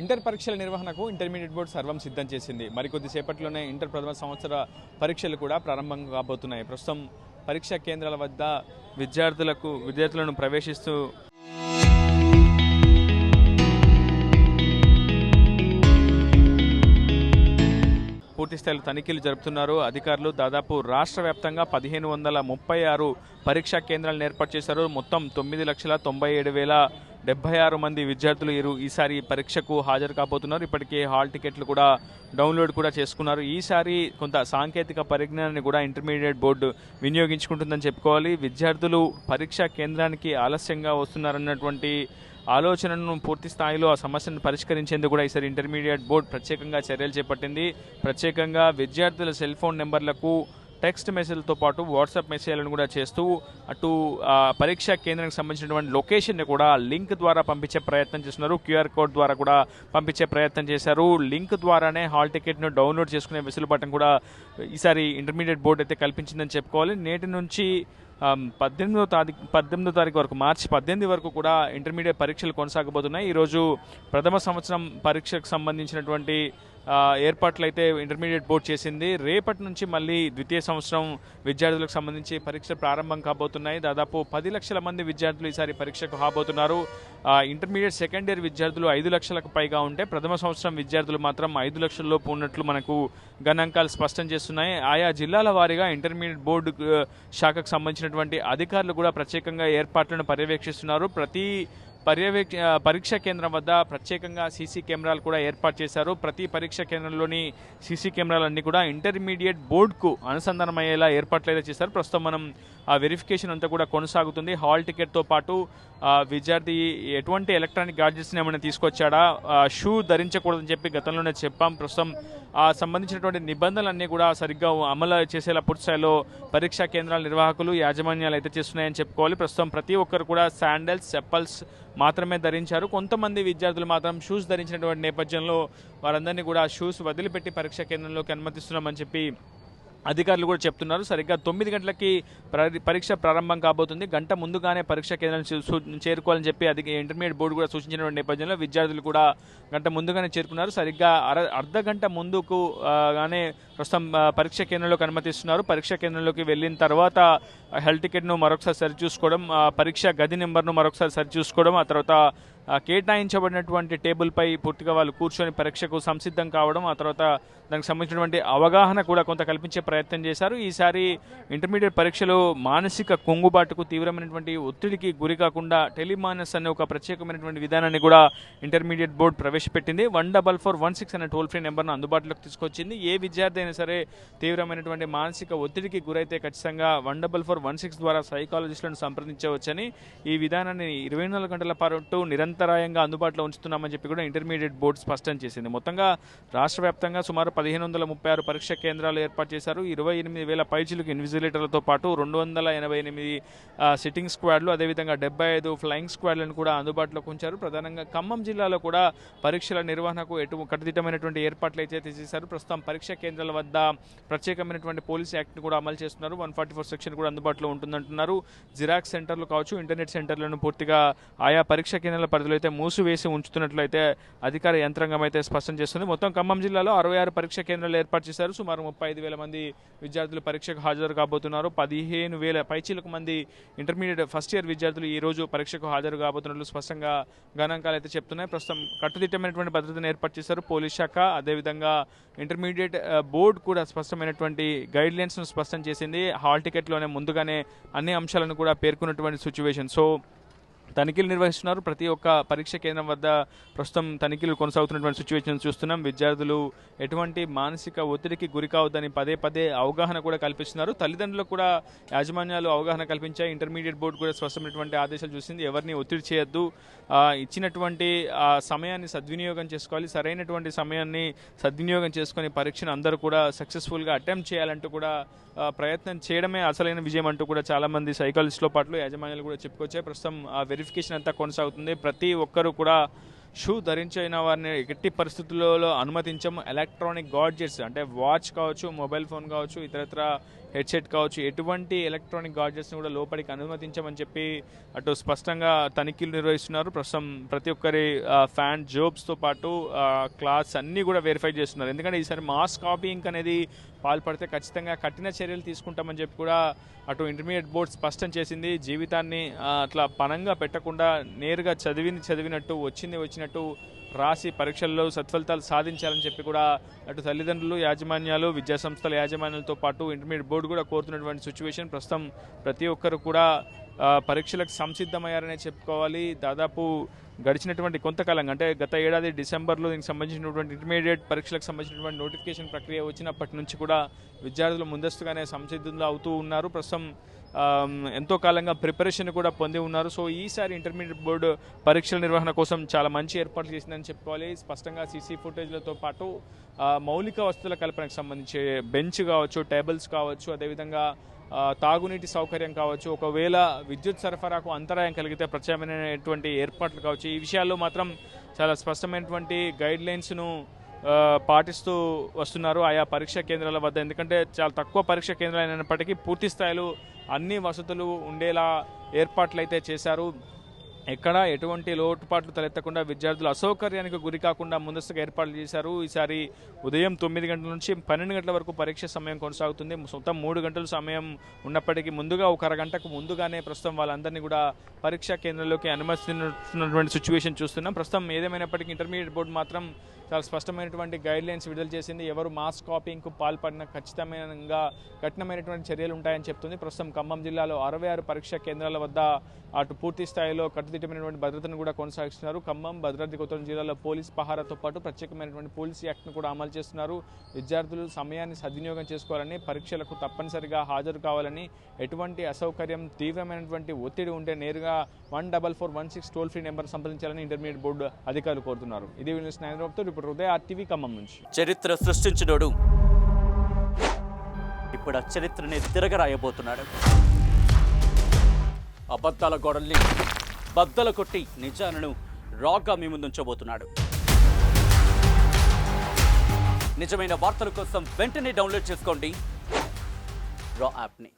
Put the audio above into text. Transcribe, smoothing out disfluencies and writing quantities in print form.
Inter పరీక్షల నిర్వహణకు intermediate board సర్వం సిద్ధం చేసింది. మరికొద్ది సేపట్లోనే ఇంటర్ ప్రథమ సంవత్సర పరీక్షలు కూడా ప్రారంభం కాబోతున్నాయి. ప్రస్తుతం పరీక్షా కేంద్రాల వద్ద విద్యార్థులను ప్రవేశిస్తూ పూర్తి స్థాయిలో తనిఖీలు జరుపుతున్నారు అధికారులు. దాదాపు రాష్ట్ర వ్యాప్తంగా 1536 పరీక్షా కేంద్రాలను ఏర్పాటు చేశారు. మొత్తం 9,97,076 మంది విద్యార్థులు ఈసారి పరీక్షకు హాజరు కాబోతున్నారు. ఇప్పటికే హాల్ టికెట్లు కూడా డౌన్లోడ్ కూడా చేసుకున్నారు. ఈసారి కొంత సాంకేతిక పరిజ్ఞానాన్ని కూడా ఇంటర్మీడియట్ బోర్డు వినియోగించుకుంటుందని చెప్పుకోవాలి. విద్యార్థులు పరీక్షా కేంద్రానికి ఆలస్యంగా వస్తున్నారన్నటువంటి ఆలోచనను పూర్తి స్థాయిలో ఆ సమస్యను పరిష్కరించేందుకు కూడా ఈసారి ఇంటర్మీడియట్ బోర్డు ప్రత్యేకంగా చర్యలు చేపట్టింది. ప్రత్యేకంగా విద్యార్థుల సెల్ ఫోన్ నెంబర్లకు టెక్స్ట్ మెసేజ్లతో పాటు వాట్సాప్ మెసేజ్లను కూడా చేస్తూ అటు పరీక్షా కేంద్రానికి సంబంధించినటువంటి లొకేషన్ని కూడా లింక్ ద్వారా పంపించే ప్రయత్నం చేస్తున్నారు. క్యూఆర్ కోడ్ ద్వారా కూడా పంపించే ప్రయత్నం చేశారు. లింక్ ద్వారానే హాల్ టికెట్ను డౌన్లోడ్ చేసుకునే వెసులుబాటును కూడా ఈసారి ఇంటర్మీడియట్ బోర్డు అయితే కల్పించిందని చెప్పుకోవాలి. నేటి నుంచి 18వ తారీఖు వరకు, మార్చి 18 వరకు కూడా ఇంటర్మీడియట్ పరీక్షలు కొనసాగబోతున్నాయి. ఈరోజు ప్రథమ సంవత్సరం పరీక్షకు సంబంధించినటువంటి ఏర్పాట్లు అయితే ఇంటర్మీడియట్ బోర్డు చేసింది. రేపటి నుంచి మళ్ళీ ద్వితీయ సంవత్సరం విద్యార్థులకు సంబంధించి పరీక్షలు ప్రారంభం కాబోతున్నాయి. దాదాపు 10 లక్షల మంది విద్యార్థులు ఈసారి పరీక్షకు హాబోతున్నారు. ఇంటర్మీడియట్ సెకండ్ ఇయర్ విద్యార్థులు 5 లక్షలకు పైగా ఉంటే ప్రథమ సంవత్సరం విద్యార్థులు మాత్రం 5 లక్షల లోపు ఉన్నట్లు మనకు గణాంకాలు స్పష్టం చేస్తున్నాయి. ఆయా జిల్లాల వారీగా ఇంటర్మీడియట్ బోర్డు శాఖకు సంబంధించినటువంటి అధికారులు కూడా ప్రత్యేకంగా ఏర్పాట్లను పర్యవేక్షిస్తున్నారు. ప్రతి పరీక్షా కేంద్రం వద్ద ప్రత్యేకంగా సీసీ కెమెరాలు కూడా ఏర్పాటు చేశారు. ప్రతి పరీక్షా కేంద్రంలోని సీసీ కెమెరాలన్నీ కూడా ఇంటర్మీడియట్ బోర్డుకు అనుసంధానమయ్యేలా ఏర్పాట్లు అయితే చేశారు. ప్రస్తుతం మనం ఆ వెరిఫికేషన్ అంతా కూడా కొనసాగుతుంది. హాల్ టికెట్తో పాటు విద్యార్థి ఎటువంటి ఎలక్ట్రానిక్ గాడ్జెట్స్ని ఏమైనా తీసుకొచ్చాడా, షూ ధరించకూడదని చెప్పి గతంలోనే చెప్పాం. ప్రస్తుతం ఆ సంబంధించినటువంటి నిబంధనలన్నీ కూడా సరిగ్గా అమలు చేసేలా పూర్తి స్థాయిలో పరీక్షా కేంద్రాల నిర్వాహకులు యాజమాన్యాలు అయితే చేస్తున్నాయని చెప్పుకోవాలి. ప్రస్తుతం ప్రతి ఒక్కరు కూడా శాండల్స్, చెప్పల్స్ మాత్రమే ధరించారు. కొంతమంది విద్యార్థులు మాత్రం షూస్ ధరించినటువంటి నేపథ్యంలో వారందరినీ కూడా షూస్ వదిలిపెట్టి పరీక్షా కేంద్రంలోకి అనుమతిస్తున్నామని చెప్పి అధికారులు కూడా చెప్తున్నారు. సరిగ్గా 9 గంటలకి పరీక్ష ప్రారంభం కాబోతుంది. గంట ముందుగానే పరీక్షా కేంద్రాన్ని చేరుకోవాలని చెప్పి ఇంటర్మీడియట్ బోర్డు కూడా సూచించిన నేపథ్యంలో విద్యార్థులు కూడా గంట ముందుగానే చేరుకున్నారు. సరిగ్గా అర్ధ గంట ముందుకు గానే ప్రస్తుతం పరీక్షా కేంద్రంలోకి అనుమతిస్తున్నారు. పరీక్షా కేంద్రంలోకి వెళ్ళిన తర్వాత హెల్ టికెట్ను మరొకసారి సరిచూసుకోవడం, పరీక్షా గది నెంబర్ను మరొకసారి సరిచూసుకోవడం, ఆ తర్వాత కేటాయించబడినటువంటి టేబుల్పై పూర్తిగా వాళ్ళు కూర్చొని పరీక్షకు సంసిద్ధం కావడం, ఆ తర్వాత దానికి సంబంధించినటువంటి అవగాహన కూడా కొంత కల్పించే ప్రయత్నం చేశారు. ఈసారి ఇంటర్మీడియట్ పరీక్షలో మానసిక కుంగుబాటుకు, తీవ్రమైనటువంటి ఒత్తిడికి గురి కాకుండా టెలిమానస్ అనే ఒక ప్రత్యేకమైనటువంటి విధానాన్ని కూడా ఇంటర్మీడియట్ బోర్డు ప్రవేశపెట్టింది. 14416 అనే టోల్ ఫ్రీ నెంబర్ను అందుబాటులోకి తీసుకొచ్చింది. ఏ విద్యార్థి అయినా సరే తీవ్రమైనటువంటి మానసిక ఒత్తిడికి గురైతే ఖచ్చితంగా 14416 ద్వారా సైకాలజిస్టులను సంప్రదించవచ్చని, ఈ విధానాన్ని 24 గంటల పాటు నిరంతరాయంగా అందుబాటులో ఉంచుతున్నామని చెప్పి కూడా ఇంటర్మీడియట్ బోర్డు స్పష్టం చేసింది. మొత్తంగా రాష్ట్ర వ్యాప్తంగా సుమారు 1536 పరీక్షా కేంద్రాలు ఏర్పాటు చేశారు. 28,000 పైచిలకు ఇన్విజిలేటర్లతో పాటు 288 సిట్టింగ్ స్క్వాడ్లు, అదేవిధంగా 75 ఫ్లయింగ్ స్క్వాడ్లను కూడా అందుబాటులోకి ఉంచారు. ప్రధానంగా ఖమ్మం జిల్లాలో కూడా పరీక్షల నిర్వహణకు కట్టుదిట్టమైనటువంటి ఏర్పాట్లు అయితే చేశారు. ప్రస్తుతం పరీక్షా కేంద్రాల వద్ద ప్రత్యేకమైనటువంటి పోలీస్ యాక్ట్ని కూడా అమలు చేస్తున్నారు. 144 సెక్షన్ కూడా అందుబాటులో ఉంటుందంటున్నారు. జిరాక్స్ సెంటర్లు కావచ్చు, ఇంటర్నెట్ సెంటర్లను పూర్తిగా ఆయా పరీక్షా కేంద్రాల పరిధిలో అయితే మూసివేసి ఉంచుతున్నట్లయితే అధికార యంత్రాంగం అయితే స్పష్టం చేస్తుంది. మొత్తం ఖమ్మం జిల్లాలో 66 పరీక్షా కేంద్రాలు ఏర్పాటు చేశారు. సుమారు 35,000 మంది విద్యార్థులు పరీక్షకు హాజరు కాబోతున్నారు. 15,000 పైచీలకు మంది ఇంటర్మీడియట్ ఫస్ట్ ఇయర్ విద్యార్థులు ఈ రోజు పరీక్షకు హాజరు కాబోతున్నట్లు స్పష్టంగా గణాంకాలు అయితే చెప్తున్నాయి. ప్రస్తుతం కట్టుదిట్టమైనటువంటి భద్రతను ఏర్పాటు చేశారు పోలీస్ శాఖ. అదేవిధంగా ఇంటర్మీడియట్ బోర్డు కూడా స్పష్టమైనటువంటి గైడ్ లైన్స్ను స్పష్టం చేసింది. హాల్ టికెట్లోనే ముందుగానే అన్ని అంశాలను కూడా పేర్కొన్నటువంటి సిచ్యువేషన్. సో తనిఖీలు నిర్వహిస్తున్నారు. ప్రతి ఒక్క పరీక్ష కేంద్రం వద్ద ప్రస్తుతం తనిఖీలు కొనసాగుతున్నటువంటి సిచ్యువేషన్ చూస్తున్నాం. విద్యార్థులు ఎటువంటి మానసిక ఒత్తిడికి గురి కావద్దని పదే అవగాహన కూడా కల్పిస్తున్నారు. తల్లిదండ్రులకు కూడా యాజమాన్యాలు అవగాహన కల్పించాయి. ఇంటర్మీడియట్ బోర్డు కూడా స్పష్టమైనటువంటి ఆదేశాలు చూసింది. ఎవరిని ఒత్తిడి చేయొద్దు, ఇచ్చినటువంటి సమయాన్ని సద్వినియోగం చేసుకోవాలి, సరైనటువంటి సమయాన్ని సద్వినియోగం చేసుకొని పరీక్షను అందరూ కూడా సక్సెస్ఫుల్గా అటెంప్ట్ చేయాలంటూ కూడా ప్రయత్నం చేయడమే అసలైన విజయం అంటూ కూడా చాలామంది సైకాలజిస్టులతో పాటు యాజమాన్యాలు కూడా చెప్పుకొచ్చాయి. ప్రస్తుతం ఆ వెరిఫికేషన్ అంతా కొనసాగుతుంది. ప్రతి ఒక్కరూ కూడా షూ ధరించిన వారిని ఎట్టి పరిస్థితుల్లో అనుమతించము. ఎలక్ట్రానిక్ గాడ్జెట్స్ అంటే వాచ్ కావచ్చు, మొబైల్ ఫోన్ కావచ్చు, ఇతరత్ర హెడ్సెట్ కావచ్చు, ఎటువంటి ఎలక్ట్రానిక్ గాడ్జెట్స్ని కూడా లోపలికి అనుమతించమని చెప్పి అటు స్పష్టంగా తనిఖీలు నిర్వహిస్తున్నారు. ప్రస్తుతం ప్రతి ఒక్కరి ఫ్యాన్ జోబ్స్తో పాటు క్లాత్స్ అన్నీ కూడా వెరిఫై చేస్తున్నారు. ఎందుకంటే ఈసారి మాస్ కాపీయింగ్ అనేది పాల్పడితే ఖచ్చితంగా కఠిన చర్యలు తీసుకుంటామని చెప్పి కూడా అటు ఇంటర్మీడియట్ బోర్డు స్పష్టం చేసింది. జీవితాన్ని అట్లా పనంగా పెట్టకుండా నేరుగా చదివినట్టు వచ్చినట్టు రాసి పరీక్షల్లో సత్ఫలితాలు సాధించాలని చెప్పి కూడా అటు తల్లిదండ్రులు, యాజమాన్యాలు, విద్యాసంస్థల యాజమాన్యాలతో పాటు ఇంటర్మీడియట్ బోర్డు కూడా కోరుతున్నటువంటి సిచ్యువేషన్. ప్రస్తుతం ప్రతి ఒక్కరు కూడా పరీక్షలకు సంసిద్ధమయ్యారనే చెప్పుకోవాలి. దాదాపు గడిచినటువంటి కొంతకాలంగా అంటే గత ఏడాది డిసెంబర్లో దీనికి సంబంధించినటువంటి ఇంటర్మీడియట్ పరీక్షలకు సంబంధించినటువంటి నోటిఫికేషన్ ప్రక్రియ వచ్చినప్పటి నుంచి కూడా విద్యార్థులు ముందస్తుగానే సంసిద్ధులు అవుతూ ఉన్నారు. ప్రస్తుతం ఎంతో కాలంగా ప్రిపరేషన్ కూడా పొంది ఉన్నారు. సో ఈసారి ఇంటర్మీడియట్ బోర్డు పరీక్షల నిర్వహణ కోసం చాలా మంచి ఏర్పాట్లు చేసిందని చెప్పుకోవాలి. స్పష్టంగా సీసీ ఫుటేజ్లతో పాటు మౌలిక వసతుల కల్పనకు సంబంధించి బెంచ్ కావచ్చు, టేబుల్స్ కావచ్చు, అదేవిధంగా తాగునీటి సౌకర్యం కావచ్చు, ఒకవేళ విద్యుత్ సరఫరాకు అంతరాయం కలిగితే ప్రత్యామ్నాయమైనటువంటి ఏర్పాట్లు కావచ్చు, ఈ విషయాల్లో మాత్రం చాలా స్పష్టమైనటువంటి గైడ్లైన్స్ను పాటిస్తూ వస్తున్నారు ఆయా పరీక్షా కేంద్రాల వద్ద. ఎందుకంటే చాలా తక్కువ పరీక్షా కేంద్రాలు అయినప్పటికీ పూర్తి స్థాయిలో అన్ని వసతులు ఉండేలా ఏర్పాట్లు అయితే చేశారు. ఎక్కడ ఎటువంటి లోటుపాట్లు తలెత్తకుండా విద్యార్థులు అసౌకర్యానికి గురి కాకుండా ముందస్తుగా ఏర్పాట్లు చేశారు. ఈసారి ఉదయం 9 గంటల నుంచి 12 గంటల వరకు పరీక్ష సమయం కొనసాగుతుంది. మొత్తం 3 గంటల సమయం ఉన్నప్పటికీ ముందుగా ఒక అరగంటకు ముందుగానే ప్రస్తుతం వాళ్ళందరినీ కూడా పరీక్షా కేంద్రంలోకి అనుమతిస్తున్నటువంటి సిచ్యువేషన్ చూస్తున్నాం. ప్రస్తుతం ఏదేమైనప్పటికీ ఇంటర్మీడియట్ బోర్డు మాత్రం చాలా స్పష్టమైనటువంటి గైడ్లైన్స్ విడుదల చేసింది. ఎవరు మాస్ కాపీయింగ్కు పాల్పడిన కఠినమైనటువంటి చర్యలు ఉంటాయని చెప్తుంది. ప్రస్తుతం ఖమ్మం జిల్లాలో 66 పరీక్షా కేంద్రాల వద్ద అటు పూర్తి స్థాయిలో కట్టుదిట్టమైనటువంటి భద్రతను కూడా కొనసాగిస్తున్నారు. ఖమ్మం, భద్రాద్రి కొత్తగూడెం జిల్లాలో పోలీస్ పహారాతో పాటు ప్రత్యేకమైనటువంటి పోలీస్ యాక్ట్ను కూడా అమలు చేస్తున్నారు. విద్యార్థులు సమయాన్ని సద్వినియోగం చేసుకోవాలని, పరీక్షలకు తప్పనిసరిగా హాజరు కావాలని, ఎటువంటి అసౌకర్యం, తీవ్రమైనటువంటి ఒత్తిడి ఉంటే నేరుగా 14416 టోల్ ఫ్రీ నెంబర్ సంప్రదించాలని ఇంటర్మీడియట్ బోర్డు అధికారులు కోరుతున్నారు. ఇది ఇప్పుడు హృదయ RTV ఖమ్మం నుంచి. చరిత్ర సృష్టించినోడు ఇప్పుడు ఆ చరిత్రని తిరగరాయబోతున్నాడు. అబద్ధాల గోడల్ని బద్దలు కొట్టి నిజాలను రాగా మీ ముందుంచబోతున్నాడు. నిజమైన వార్తల కోసం వెంటనే డౌన్లోడ్ చేసుకోండి రా యాప్ని.